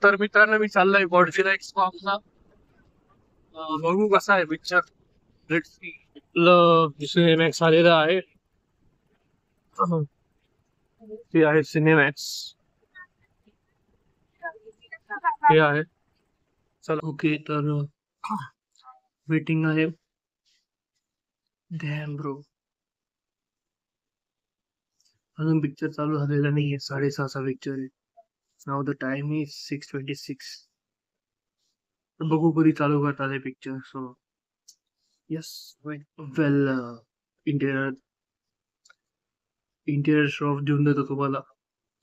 तर मित्रांनो मी चाललोय गॉडझिला एक्स कॉमला. बघू कसा आहे पिक्चर. Let's see. सिनेमॅक्स आलेला आहे. ते आहे सिनेमॅक्स. हे आहे. चला ओके तर वेटिंग आहे. डॅम ब्रो, अजून पिक्चर चालू झालेला नाहीये. 6:30चा पिक्चर आहे. Now the time is 6:26. बघू कधी चालू करतात हे picture. So yes well interior interior shop देऊन देतो तुम्हाला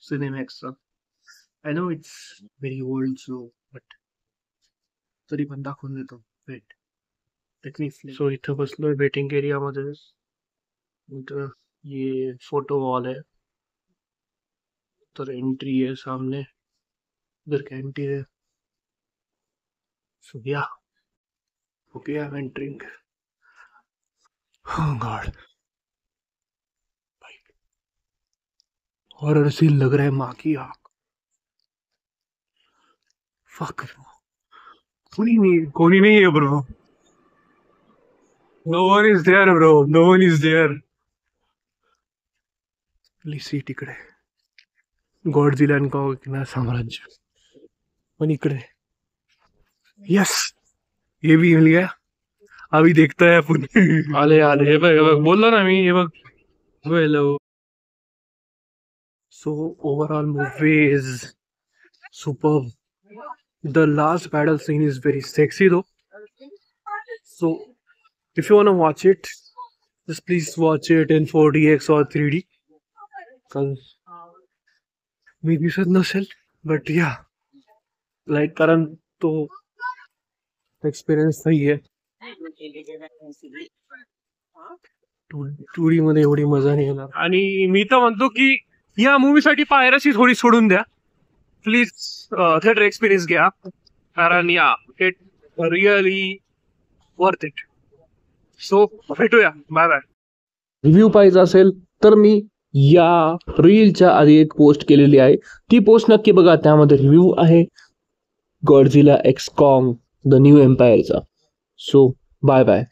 सिनेमॅक्सचा. I know it's very old so but तरी पण दाखवून देतो. Wait let me. सो इथं बसलोय वेटिंग एरिया मध्ये. इधर ये फोटो वॉल है, उधर एंट्री है सामने, उधर कैंटीन है. सो या okay I am entering. Oh God. Horror scene लग रहा है. माँ की आँख. फक ब्रो, कोणी नहीं है bro. No one is there bro, no one is there. लिसी तिकडे गॉडझिला आणि कॉंग साम्राज्य पण इकडे. यस ये भी मिल गया. अभी देखता है अपन. आले आले हे बघ बोललो ना मी. हे बघ hello. So overall movie is superb. The last battle scene is very sexy though. So if you wanna watch it, just please watch it in 4DX or 3D. Cause मी दिसत नसेल, but yeah, like कारण तो experience नाही आहे. 2D मध्ये एवढी मजा नाही येणार. आणि मी तर म्हणतो की या मूवी साठी पायरसी थोडी सोडून द्या प्लीज. थिएटर एक्सपिरियन्स घ्या कारण या it really worth it. So भेटूया. Bye bye. रिव्ह्यू पाहिजे असेल तर मी या रीलच्या आधी एक पोस्ट केलेली आहे, ती पोस्ट नक्की बघा. त्यामध्ये रिव्ह्यू आहे Godzilla x Kong the new एम्पायरचा. So bye bye.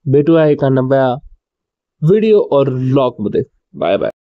भेटूया एका नव्या व्हिडिओ और व्लॉग मध्ये. Bye bye.